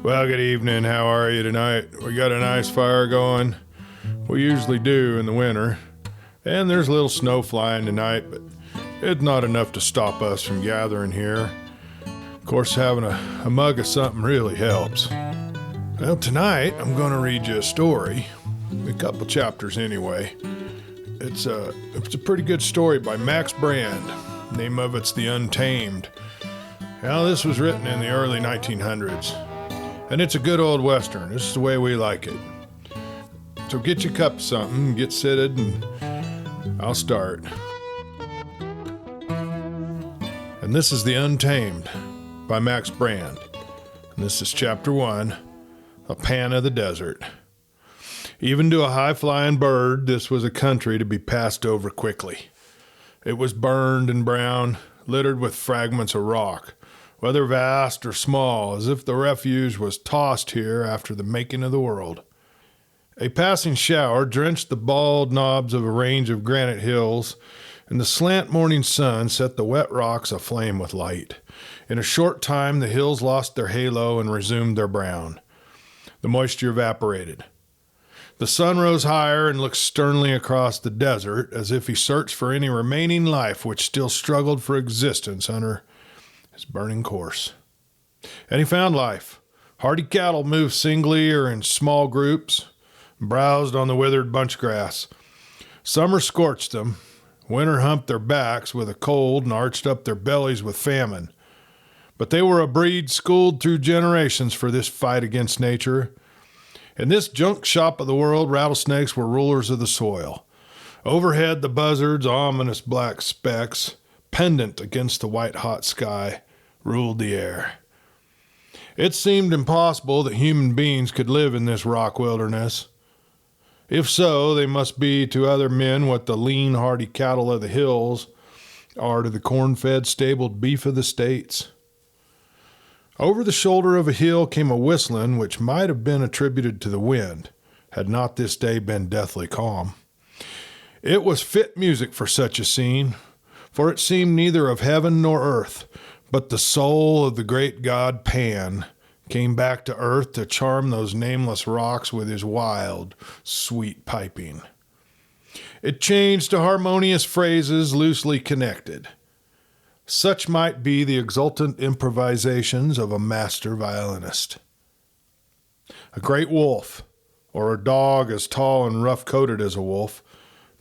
Well, good evening. How are you tonight? We got a nice fire going. We usually do in the winter. And there's a little snow flying tonight, but it's not enough to stop us from gathering here. Of course, having a mug of something really helps. Well, tonight I'm going to read you a story. A couple chapters anyway. It's a pretty good story by Max Brand. Name of it's The Untamed. Now, this was written in the early 1900s. And it's a good old Western. This is the way we like it. So get your cup of something, get seated, and I'll start. And this is The Untamed by Max Brand. And this is Chapter 1, A Pan of the Desert. Even to a high-flying bird, this was a country to be passed over quickly. It was burned and brown, littered with fragments of rock, whether vast or small, as if the refuse was tossed here after the making of the world. A passing shower drenched the bald knobs of a range of granite hills, and the slant morning sun set the wet rocks aflame with light. In a short time, the hills lost their halo and resumed their brown. The moisture evaporated. The sun rose higher and looked sternly across the desert, as if he searched for any remaining life which still struggled for existence under his burning course. And he found life. Hardy cattle moved singly or in small groups, browsed on the withered bunch grass. Summer scorched them. Winter humped their backs with a cold and arched up their bellies with famine. But they were a breed schooled through generations for this fight against nature. In this junk shop of the world, rattlesnakes were rulers of the soil. Overhead, the buzzards, ominous black specks, pendant against the white-hot sky, ruled the air. It seemed impossible that human beings could live in this rock wilderness. If so, they must be to other men what the lean, hardy cattle of the hills are to the corn-fed, stabled beef of the states. Over the shoulder of a hill came a whistling which might have been attributed to the wind, had not this day been deathly calm. It was fit music for such a scene, for it seemed neither of heaven nor earth, but the soul of the great god Pan came back to earth to charm those nameless rocks with his wild, sweet piping. It changed to harmonious phrases loosely connected. Such might be the exultant improvisations of a master violinist. A great wolf, or a dog as tall and rough-coated as a wolf,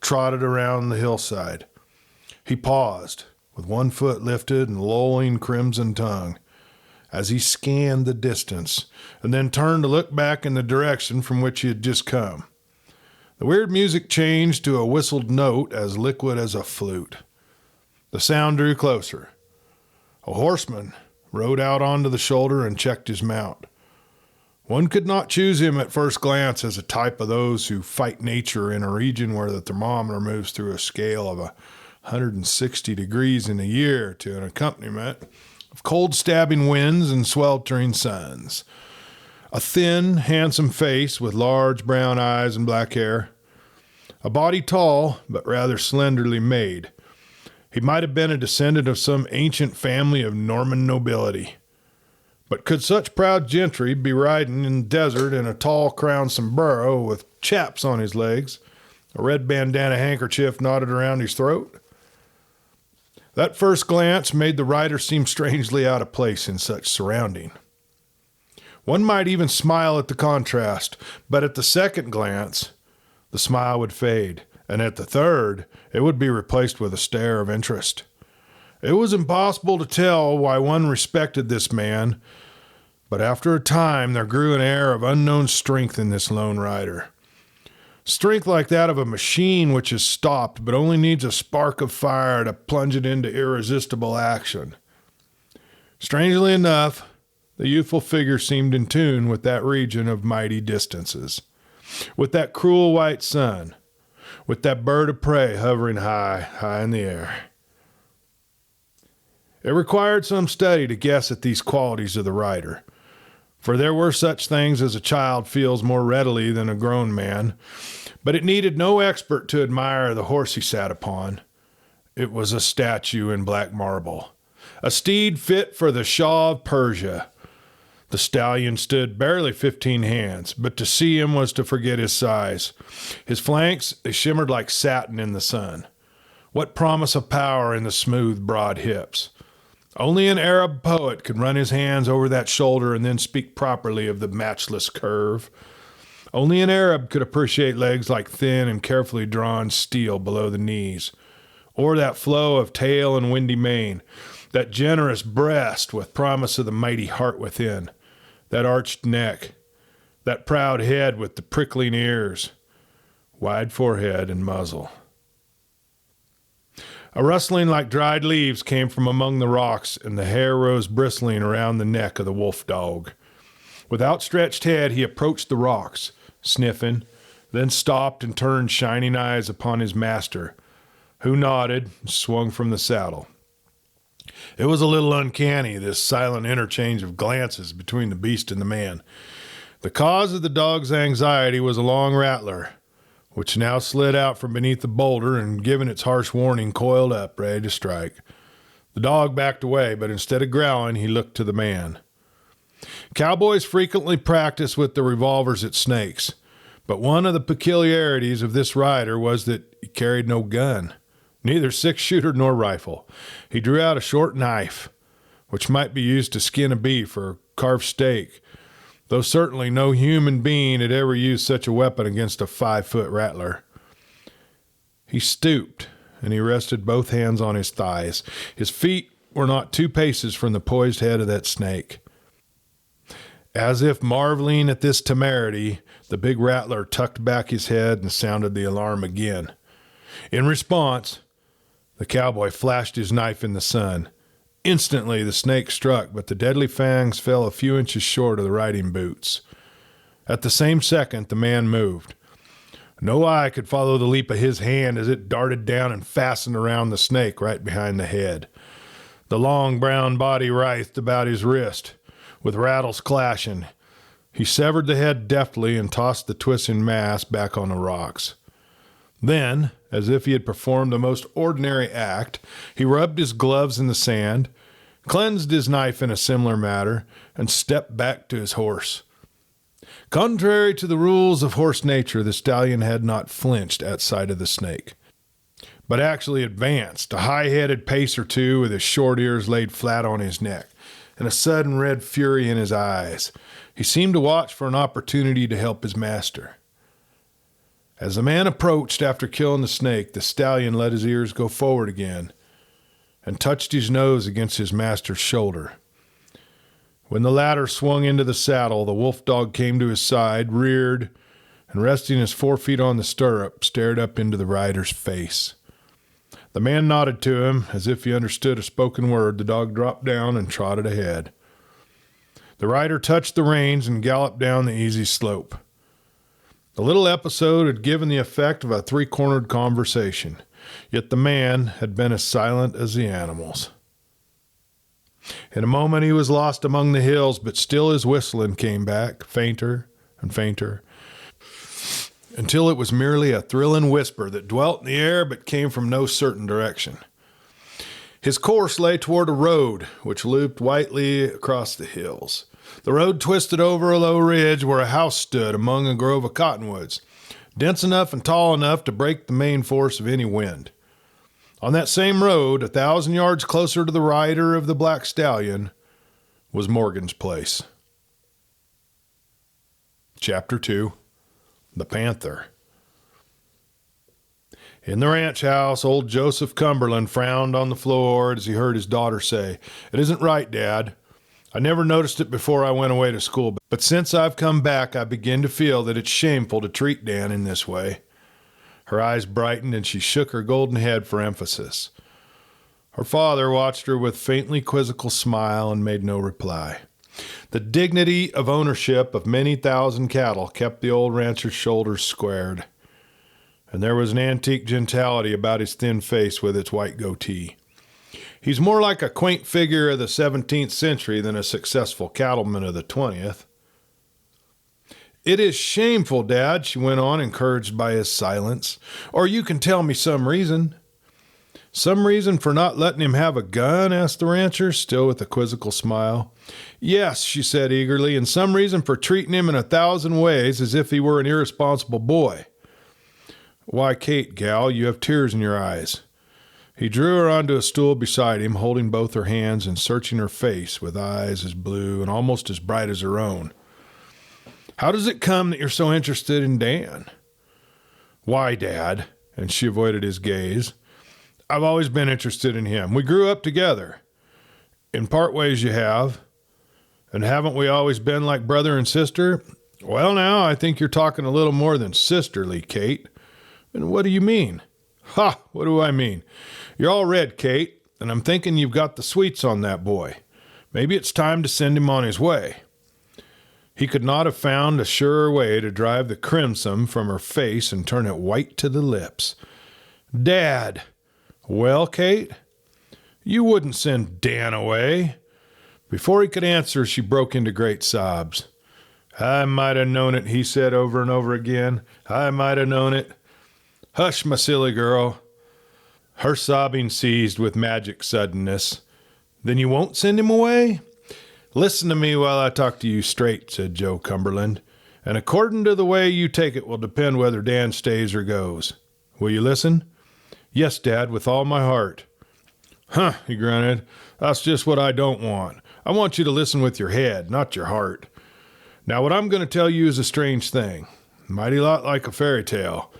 trotted around the hillside. He paused, with one foot lifted and lolling crimson tongue, as he scanned the distance, and then turned to look back in the direction from which he had just come. The weird music changed to a whistled note as liquid as a flute. The sound drew closer. A horseman rode out onto the shoulder and checked his mount. One could not choose him at first glance as a type of those who fight nature in a region where the thermometer moves through a scale of 160 degrees in a year to an accompaniment of cold stabbing winds and sweltering suns. A thin, handsome face with large brown eyes and black hair. A body tall, but rather slenderly made. He might have been a descendant of some ancient family of Norman nobility. But could such proud gentry be riding in the desert in a tall crowned sombrero with chaps on his legs, a red bandana handkerchief knotted around his throat? That first glance made the rider seem strangely out of place in such surrounding. One might even smile at the contrast, but at the second glance, the smile would fade, and at the third, it would be replaced with a stare of interest. It was impossible to tell why one respected this man, but after a time there grew an air of unknown strength in this lone rider. Strength like that of a machine which is stopped but only needs a spark of fire to plunge it into irresistible action. Strangely enough, the youthful figure seemed in tune with that region of mighty distances, with that cruel white sun, with that bird of prey hovering high, high in the air. It required some study to guess at these qualities of the rider, for there were such things as a child feels more readily than a grown man, but it needed no expert to admire the horse he sat upon. It was a statue in black marble, a steed fit for the Shah of Persia. The stallion stood barely 15 hands, but to see him was to forget his size. His flanks, they shimmered like satin in the sun. What promise of power in the smooth, broad hips. Only an Arab poet could run his hands over that shoulder and then speak properly of the matchless curve. Only an Arab could appreciate legs like thin and carefully drawn steel below the knees, or that flow of tail and windy mane, that generous breast with promise of the mighty heart within, that arched neck, that proud head with the prickling ears, wide forehead and muzzle. A rustling like dried leaves came from among the rocks, and the hair rose bristling around the neck of the wolf dog. With outstretched head he approached the rocks, sniffing, then stopped and turned shining eyes upon his master, who nodded and swung from the saddle. It was a little uncanny, this silent interchange of glances between the beast and the man. The cause of the dog's anxiety was a long rattler, which now slid out from beneath the boulder and, giving its harsh warning, coiled up, ready to strike. The dog backed away, but instead of growling, he looked to the man. Cowboys frequently practice with the revolvers at snakes, but one of the peculiarities of this rider was that he carried no gun, neither six-shooter nor rifle. He drew out a short knife, which might be used to skin a beef or carve steak, though certainly no human being had ever used such a weapon against a 5-foot rattler. He stooped, and he rested both hands on his thighs. His feet were not 2 paces from the poised head of that snake. As if marveling at this temerity, the big rattler tucked back his head and sounded the alarm again. In response, the cowboy flashed his knife in the sun. Instantly the snake struck, but the deadly fangs fell a few inches short of the riding boots. At the same second, the man moved. No eye could follow the leap of his hand as it darted down and fastened around the snake right behind the head. The long brown body writhed about his wrist, with rattles clashing. He severed the head deftly and tossed the twisting mass back on the rocks. Then, as if he had performed the most ordinary act, he rubbed his gloves in the sand, cleansed his knife in a similar manner, and stepped back to his horse. Contrary to the rules of horse nature, the stallion had not flinched at sight of the snake, but actually advanced, a high-headed pace or two with his short ears laid flat on his neck, and a sudden red fury in his eyes. He seemed to watch for an opportunity to help his master. As the man approached after killing the snake, the stallion let his ears go forward again and touched his nose against his master's shoulder. When the latter swung into the saddle, the wolf dog came to his side, reared, and resting his 4 feet on the stirrup, stared up into the rider's face. The man nodded to him, as if he understood a spoken word. The dog dropped down and trotted ahead. The rider touched the reins and galloped down the easy slope. The little episode had given the effect of a 3-cornered conversation, yet the man had been as silent as the animals. In a moment he was lost among the hills, but still his whistling came back, fainter and fainter, until it was merely a thrilling whisper that dwelt in the air but came from no certain direction. His course lay toward a road which looped whitely across the hills. The road twisted over a low ridge where a house stood among a grove of cottonwoods, dense enough and tall enough to break the main force of any wind. On that same road, 1,000 yards closer to the rider of the black stallion, was Morgan's place. Chapter 2. The Panther. In the ranch house, old Joseph Cumberland frowned on the floor as he heard his daughter say, "It isn't right, Dad. I never noticed it before I went away to school, but since I've come back, I begin to feel that it's shameful to treat Dan in this way." Her eyes brightened and she shook her golden head for emphasis. Her father watched her with faintly quizzical smile and made no reply. The dignity of ownership of many thousand cattle kept the old rancher's shoulders squared, and there was an antique gentility about his thin face with its white goatee. He's more like a quaint figure of the 17th century than a successful cattleman of the 20th. "It is shameful, Dad," she went on, encouraged by his silence. "Or you can tell me some reason." Some reason for not letting him have a gun? Asked the rancher, still with a quizzical smile. Yes, she said eagerly, and some reason for treating him in 1,000 ways as if he were an irresponsible boy. Why, Kate, gal, you have tears in your eyes. He drew her onto a stool beside him, holding both her hands and searching her face with eyes as blue and almost as bright as her own. How does it come that you're so interested in Dan? Why, Dad, and she avoided his gaze, I've always been interested in him. We grew up together. In part ways you have. And haven't we always been like brother and sister? Well, now, I think you're talking a little more than sisterly, Kate. And what do you mean? Ha! What do I mean? You're all red, Kate, and I'm thinking you've got the sweets on that boy. Maybe it's time to send him on his way. He could not have found a surer way to drive the crimson from her face and turn it white to the lips. Dad! Well, Kate? You wouldn't send Dan away. Before he could answer, she broke into great sobs. I might have known it, he said over and over again. I might have known it. Hush, my silly girl. Her sobbing ceased with magic suddenness. Then you won't send him away? Listen to me while I talk to you straight, said Joe Cumberland. And according to the way you take it will depend whether Dan stays or goes. Will you listen? Yes, Dad, with all my heart. Huh, he grunted. That's just what I don't want. I want you to listen with your head, not your heart. Now, what I'm going to tell you is a strange thing. Mighty lot like a fairy tale.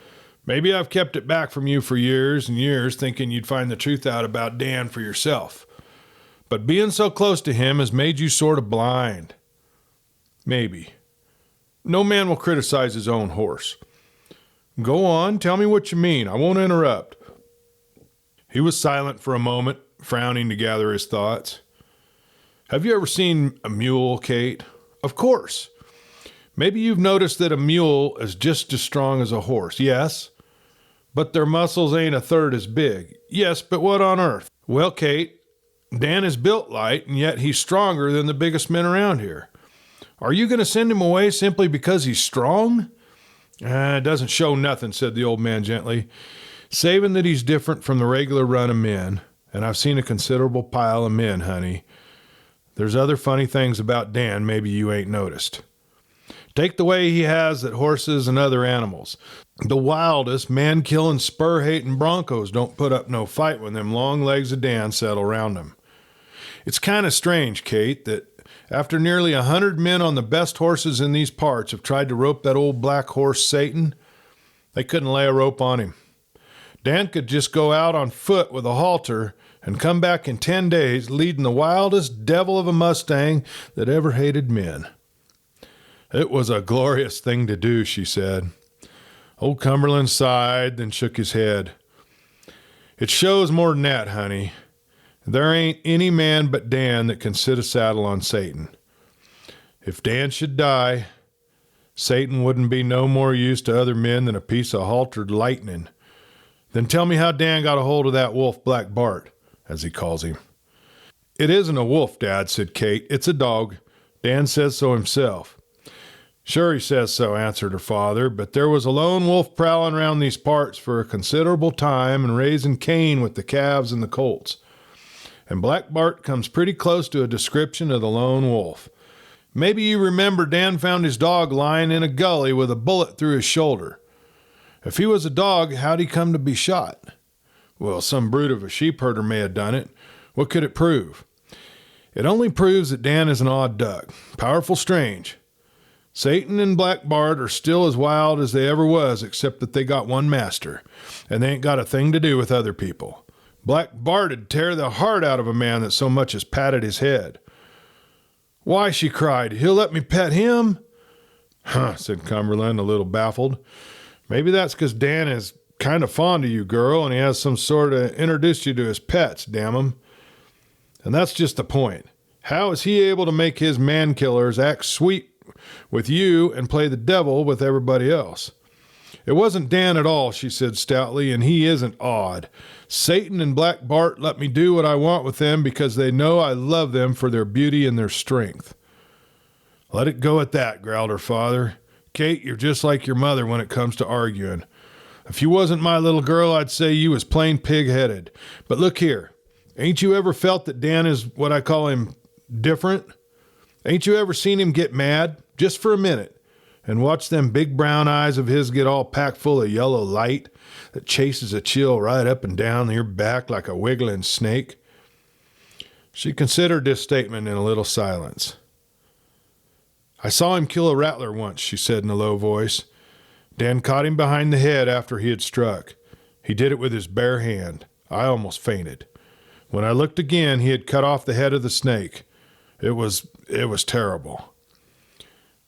Maybe I've kept it back from you for years and years, thinking you'd find the truth out about Dan for yourself. But being so close to him has made you sort of blind. Maybe. No man will criticize his own horse. Go on, tell me what you mean. I won't interrupt. He was silent for a moment, frowning to gather his thoughts. Have you ever seen a mule, Kate? Of course. Maybe you've noticed that a mule is just as strong as a horse. Yes, but their muscles ain't a third as big. Yes, but what on earth? Well, Kate, Dan is built light, and yet he's stronger than the biggest men around here. Are you going to send him away simply because he's strong? It doesn't show nothing, said the old man gently. Saving that he's different from the regular run of men, and I've seen a considerable pile of men, honey. There's other funny things about Dan maybe you ain't noticed. Take the way he has at horses and other animals. The wildest, man-killing, spur-hating broncos don't put up no fight when them long legs of Dan settle round them. It's kind of strange, Kate, that after nearly 100 men on the best horses in these parts have tried to rope that old black horse Satan, they couldn't lay a rope on him. Dan could just go out on foot with a halter and come back in 10 days leading the wildest devil of a Mustang that ever hated men. It was a glorious thing to do, she said. Old Cumberland sighed, then shook his head. It shows more than that, honey. There ain't any man but Dan that can sit a saddle on Satan. If Dan should die, Satan wouldn't be no more use to other men than a piece of haltered lightning. Then tell me how Dan got a hold of that wolf, Black Bart, as he calls him. It isn't a wolf, Dad, said Kate. It's a dog. Dan says so himself. Sure he says so, answered her father, but there was a lone wolf prowling around these parts for a considerable time and raising Cain with the calves and the colts. And Black Bart comes pretty close to a description of the lone wolf. Maybe you remember Dan found his dog lying in a gully with a bullet through his shoulder. If he was a dog, how'd he come to be shot? Well, some brute of a sheep herder may have done it. What could it prove? It only proves that Dan is an odd duck. Powerful strange. Satan and Black Bart are still as wild as they ever was, except that they got one master, and they ain't got a thing to do with other people. Black Bart'd tear the heart out of a man that so much as patted his head. Why, she cried, he'll let me pet him? Huh, said Cumberland, a little baffled. Maybe that's 'cause Dan is kind of fond of you, girl, and he has some sort of introduced you to his pets, damn him. And that's just the point. How is he able to make his man-killers act sweet with you and play the devil with everybody else? It wasn't Dan at all, she said stoutly, and he isn't odd. Satan and Black Bart let me do what I want with them because they know I love them for their beauty and their strength. Let it go at that, growled her father. Kate, you're just like your mother when it comes to arguing. If you wasn't my little girl, I'd say you was plain pig-headed. But look here, ain't you ever felt that Dan is what I call him different? Ain't you ever seen him get mad, just for a minute, and watch them big brown eyes of his get all packed full of yellow light that chases a chill right up and down your back like a wiggling snake? She considered this statement in a little silence. I saw him kill a rattler once, she said in a low voice. Dan caught him behind the head after he had struck. He did it with his bare hand. I almost fainted. When I looked again, he had cut off the head of the snake. It was terrible.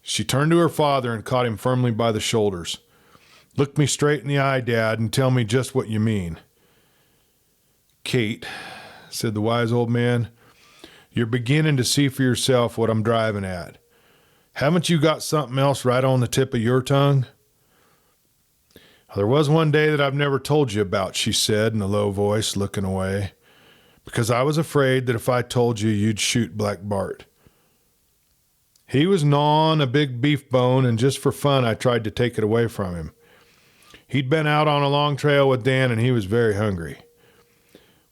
She turned to her father and caught him firmly by the shoulders. Look me straight in the eye, Dad, and tell me just what you mean. Kate, said the wise old man, you're beginning to see for yourself what I'm driving at. Haven't you got something else right on the tip of your tongue? There was one day that I've never told you about, she said in a low voice, looking away, because I was afraid that if I told you, you'd shoot Black Bart. He was gnawing a big beef bone, and just for fun, I tried to take it away from him. He'd been out on a long trail with Dan, and he was very hungry.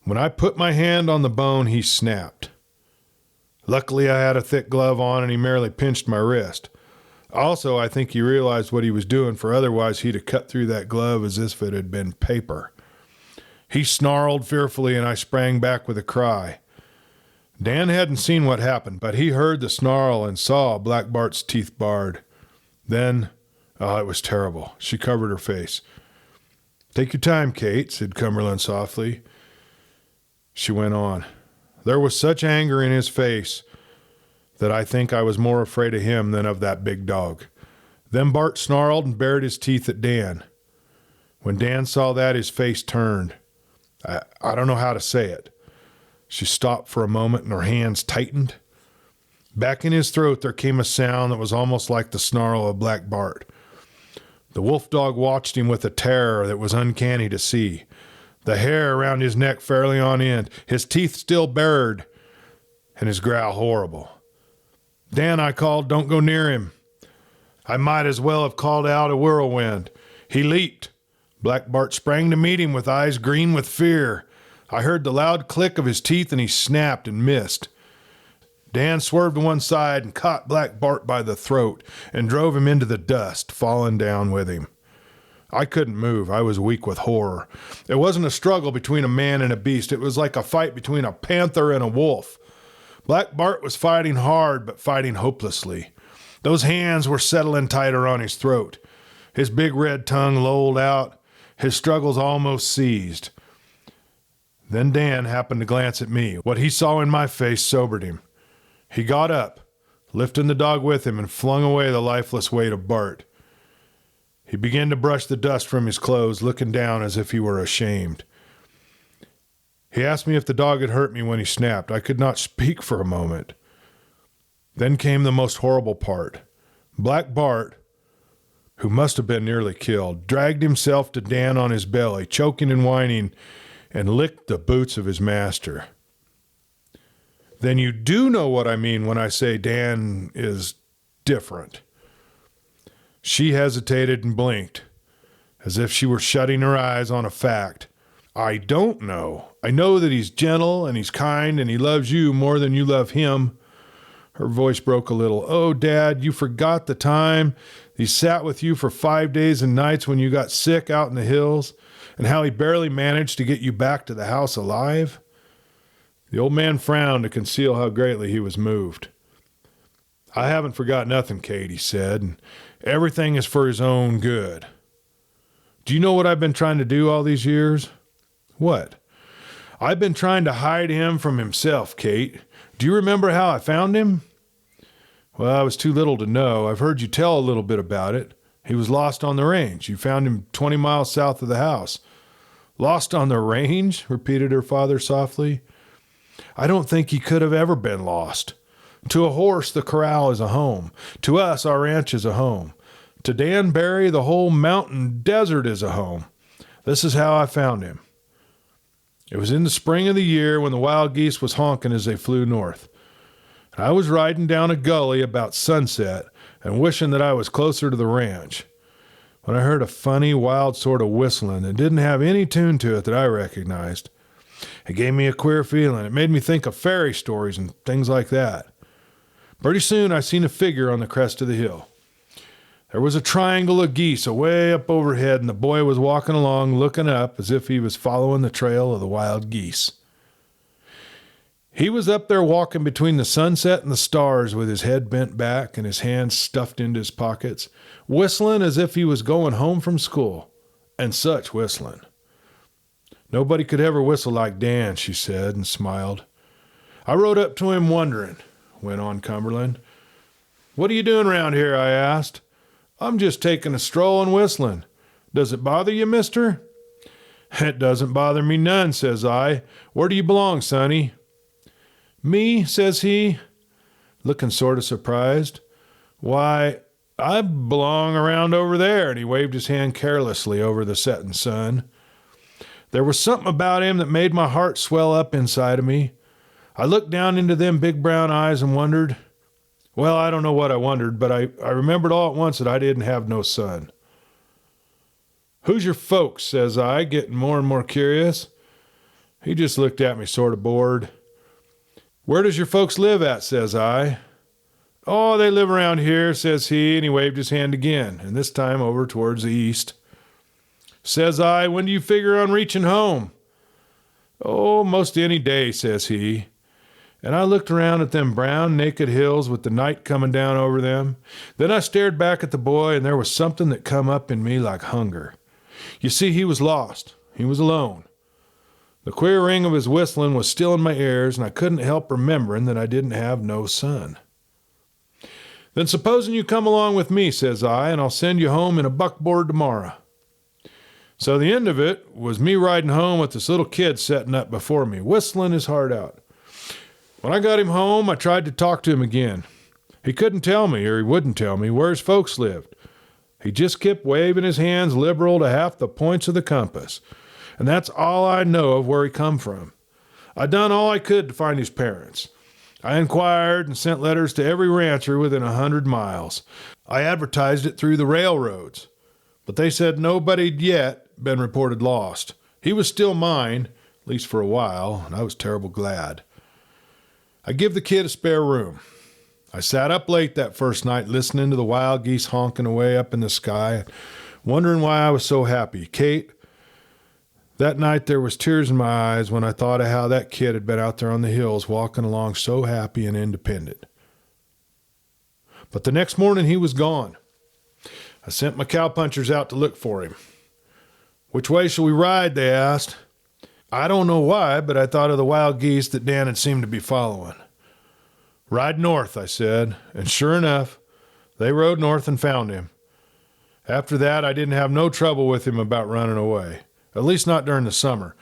When I put my hand on the bone, he snapped. Luckily, I had a thick glove on, and he merely pinched my wrist. Also, I think he realized what he was doing, for otherwise he'd have cut through that glove as if it had been paper. He snarled fearfully, and I sprang back with a cry. Dan hadn't seen what happened, but he heard the snarl and saw Black Bart's teeth bared. Then, it was terrible. She covered her face. Take your time, Kate, said Cumberland softly. She went on. There was such anger in his face that I think I was more afraid of him than of that big dog. Then Bart snarled and bared his teeth at Dan. When Dan saw that, his face turned. I don't know how to say it. She stopped for a moment and her hands tightened. Back in his throat there came a sound that was almost like the snarl of Black Bart. The wolf dog watched him with a terror that was uncanny to see. The hair around his neck fairly on end, his teeth still bared, and his growl horrible. Dan, I called, don't go near him. I might as well have called out a whirlwind. He leaped. Black Bart sprang to meet him with eyes green with fear. I heard the loud click of his teeth and he snapped and missed. Dan swerved to one side and caught Black Bart by the throat and drove him into the dust, falling down with him. I couldn't move. I was weak with horror. It wasn't a struggle between a man and a beast. It was like a fight between a panther and a wolf. Black Bart was fighting hard, but fighting hopelessly. Those hands were settling tighter on his throat. His big red tongue lolled out. His struggles almost ceased. Then Dan happened to glance at me. What he saw in my face sobered him. He got up, lifting the dog with him, and flung away the lifeless weight of Bart. He began to brush the dust from his clothes, looking down as if he were ashamed. He asked me if the dog had hurt me when he snapped. I could not speak for a moment. Then came the most horrible part. Black Bart, who must have been nearly killed, dragged himself to Dan on his belly, choking and whining, and licked the boots of his master. Then you do know what I mean when I say Dan is different. She hesitated and blinked, as if she were shutting her eyes on a fact. I don't know. I know that he's gentle and he's kind and he loves you more than you love him. Her voice broke a little. Oh, Dad, you forgot the time he sat with you for 5 days and nights when you got sick out in the hills, and how he barely managed to get you back to the house alive? The old man frowned to conceal how greatly he was moved. I haven't forgot nothing, Kate, he said, and everything is for his own good. Do you know what I've been trying to do all these years? What? I've been trying to hide him from himself, Kate. Do you remember how I found him? Well, I was too little to know. I've heard you tell a little bit about it. He was lost on the range. You found him 20 miles south of the house. Lost on the range? Repeated her father softly. I don't think he could have ever been lost. To a horse, the corral is a home. To us, our ranch is a home. To Dan Barry, the whole mountain desert is a home. This is how I found him. It was in the spring of the year when the wild geese was honking as they flew north. I was riding down a gully about sunset and wishing that I was closer to the ranch. when I heard a funny, wild sort of whistling that didn't have any tune to it that I recognized. It gave me a queer feeling. It made me think of fairy stories and things like that. Pretty soon I seen a figure on the crest of the hill. There was a triangle of geese away up overhead, and the boy was walking along looking up as if he was following the trail of the wild geese. He was up there walking between the sunset and the stars with his head bent back and his hands stuffed into his pockets, whistling as if he was going home from school. And such whistling. Nobody could ever whistle like Dan, she said, and smiled. I rode up to him wondering, went on Cumberland. What are you doing around here? I asked. I'm just taking a stroll and whistling. Does it bother you, mister? It doesn't bother me none, says I. Where do you belong, sonny? Me, says he, looking sort of surprised. Why, I belong around over there, and he waved his hand carelessly over the setting sun. There was something about him that made my heart swell up inside of me. I looked down into them big brown eyes and wondered. Well, I don't know what I wondered, but I remembered all at once that I didn't have no son. Who's your folks, says I, getting more and more curious. He just looked at me sort of bored. Where does your folks live at, says I. Oh, they live around here, says he, and he waved his hand again, and this time over towards the east. Says I, when do you figure on reaching home? Oh, most any day, says he. And I looked around at them brown, naked hills with the night coming down over them. Then I stared back at the boy, and there was something that come up in me like hunger. You see, he was lost. He was alone. The queer ring of his whistling was still in my ears, and I couldn't help remembering that I didn't have no son. Then supposing you come along with me, says I, and I'll send you home in a buckboard tomorrow. So the end of it was me riding home with this little kid setting up before me, whistling his heart out. When I got him home, I tried to talk to him again. He couldn't tell me, or he wouldn't tell me, where his folks lived. He just kept waving his hands liberal to half the points of the compass. And that's all I know of where he come from. I done all I could to find his parents. I inquired and sent letters to every rancher within 100 miles. I advertised it through the railroads. But they said nobody'd yet been reported lost. He was still mine, at least for a while, and I was terrible glad. I give the kid a spare room. I sat up late that first night listening to the wild geese honking away up in the sky, wondering why I was so happy. Kate, that night there was tears in my eyes when I thought of how that kid had been out there on the hills walking along so happy and independent. But the next morning he was gone. I sent my cowpunchers out to look for him. Which way shall we ride, they asked. I don't know why, but I thought of the wild geese that Dan had seemed to be following. Ride north, I said, and sure enough, they rode north and found him. After that, I didn't have no trouble with him about running away, at least not during the summer.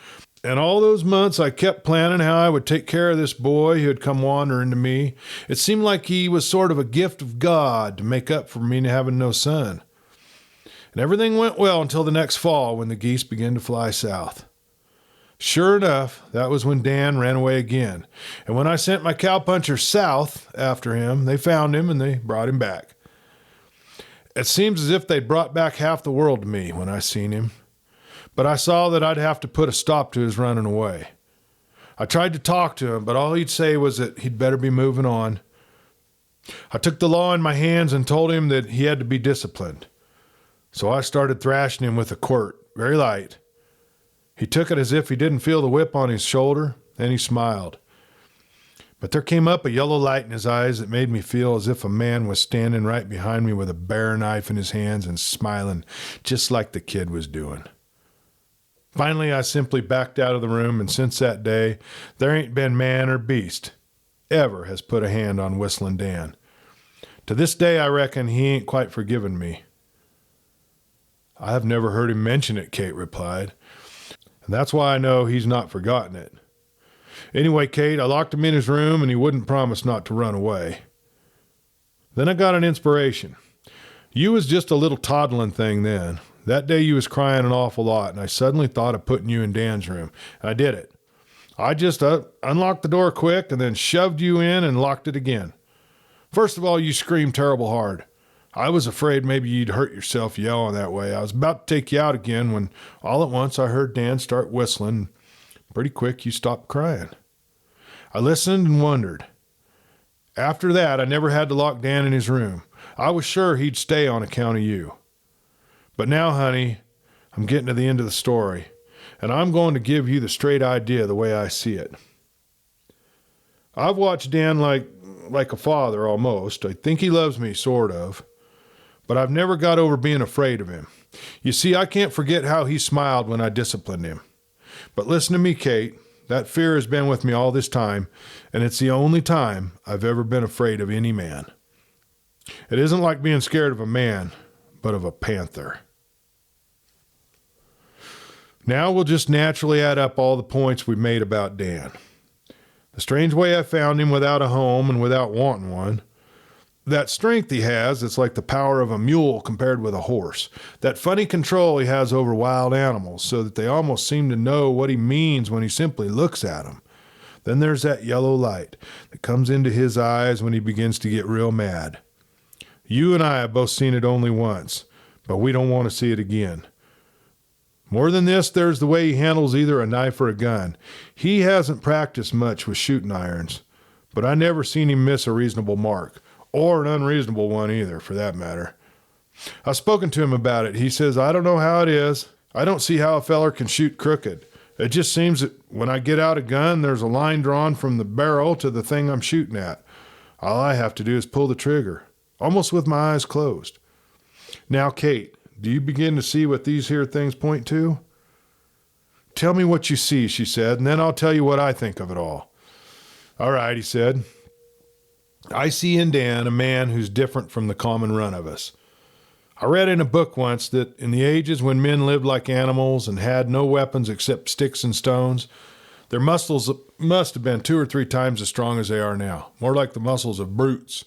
And all those months I kept planning how I would take care of this boy who had come wandering to me. It seemed like he was sort of a gift of God to make up for me having no son. And everything went well until the next fall when the geese began to fly south. Sure enough, that was when Dan ran away again. And when I sent my cowpunchers south after him, they found him and they brought him back. It seems as if they'd brought back half the world to me when I seen him. But I saw that I'd have to put a stop to his running away. I tried to talk to him, but all he'd say was that he'd better be moving on. I took the law in my hands and told him that he had to be disciplined. So I started thrashing him with a quirt, very light. He took it as if he didn't feel the whip on his shoulder, and he smiled. But there came up a yellow light in his eyes that made me feel as if a man was standing right behind me with a bare knife in his hands and smiling just like the kid was doing. Finally, I simply backed out of the room, and since that day, there ain't been man or beast ever has put a hand on Whistlin Dan. To this day, I reckon he ain't quite forgiven me. I have never heard him mention it, Kate replied. And that's why I know he's not forgotten it. Anyway, Kate, I locked him in his room and he wouldn't promise not to run away. Then I got an inspiration. You was just a little toddling thing then. That day you was crying an awful lot and I suddenly thought of putting you in Dan's room. And I did it. I just unlocked the door quick and then shoved you in and locked it again. First of all, you screamed terrible hard. I was afraid maybe you'd hurt yourself yelling that way. I was about to take you out again when all at once I heard Dan start whistling. Pretty quick, you stopped crying. I listened and wondered. After that, I never had to lock Dan in his room. I was sure he'd stay on account of you. But now, honey, I'm getting to the end of the story, and I'm going to give you the straight idea the way I see it. I've watched Dan like a father almost. I think he loves me, sort of. But I've never got over being afraid of him. You see, I can't forget how he smiled when I disciplined him. But listen to me, Kate. That fear has been with me all this time, and it's the only time I've ever been afraid of any man. It isn't like being scared of a man, but of a panther. Now we'll just naturally add up all the points we made about Dan. The strange way I found him without a home and without wanting one. That strength he has, it's like the power of a mule compared with a horse. That funny control he has over wild animals so that they almost seem to know what he means when he simply looks at them. Then there's that yellow light that comes into his eyes when he begins to get real mad. You and I have both seen it only once, but we don't want to see it again. More than this, there's the way he handles either a knife or a gun. He hasn't practiced much with shooting irons, but I never seen him miss a reasonable mark. Or an unreasonable one either, for that matter. I've spoken to him about it. He says, I don't know how it is. I don't see how a feller can shoot crooked. It just seems that when I get out a gun, there's a line drawn from the barrel to the thing I'm shooting at. All I have to do is pull the trigger, almost with my eyes closed. Now, Kate, do you begin to see what these here things point to? Tell me what you see, she said, and then I'll tell you what I think of it all. All right, he said. I see in Dan a man who's different from the common run of us. I read in a book once that in the ages when men lived like animals and had no weapons except sticks and stones, their muscles must have been 2 or 3 times as strong as they are now, more like the muscles of brutes.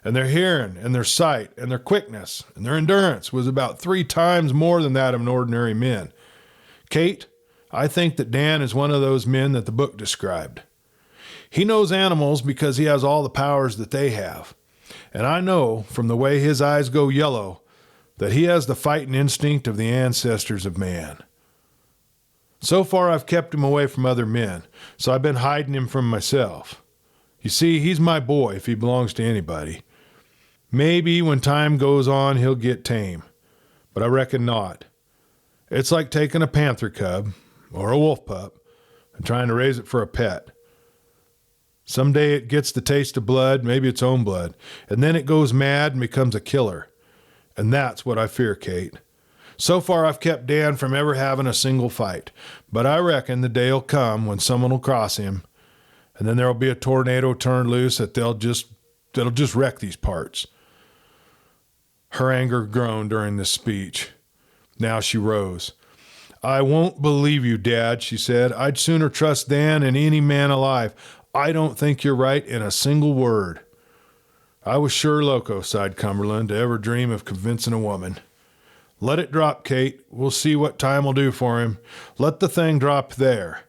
And their hearing and their sight and their quickness and their endurance was about 3 times more than that of an ordinary man. Kate, I think that Dan is one of those men that the book described. He knows animals because he has all the powers that they have. And I know, from the way his eyes go yellow, that he has the fighting instinct of the ancestors of man. So far, I've kept him away from other men, so I've been hiding him from myself. You see, he's my boy if he belongs to anybody. Maybe when time goes on, he'll get tame, but I reckon not. It's like taking a panther cub, or a wolf pup, and trying to raise it for a pet. Someday it gets the taste of blood, maybe its own blood, and then it goes mad and becomes a killer. And that's what I fear, Kate. So far I've kept Dan from ever having a single fight, but I reckon the day'll come when someone will cross him, and then there'll be a tornado turned loose that'll just wreck these parts. Her anger groaned during this speech. Now she rose. I won't believe you, Dad, she said. I'd sooner trust Dan than any man alive. I don't think you're right in a single word. I was sure loco, sighed Cumberland, to ever dream of convincing a woman. Let it drop, Kate. We'll see what time will do for him. Let the thing drop there.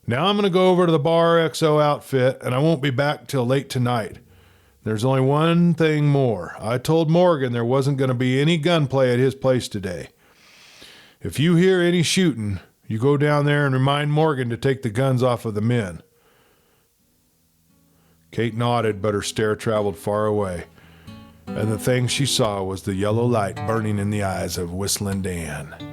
Now I'm going to go over to the Bar XO outfit, and I won't be back till late tonight. There's only one thing more. I told Morgan there wasn't going to be any gunplay at his place today. If you hear any shooting, you go down there and remind Morgan to take the guns off of the men. Kate nodded, but her stare traveled far away, and the thing she saw was the yellow light burning in the eyes of Whistlin Dan.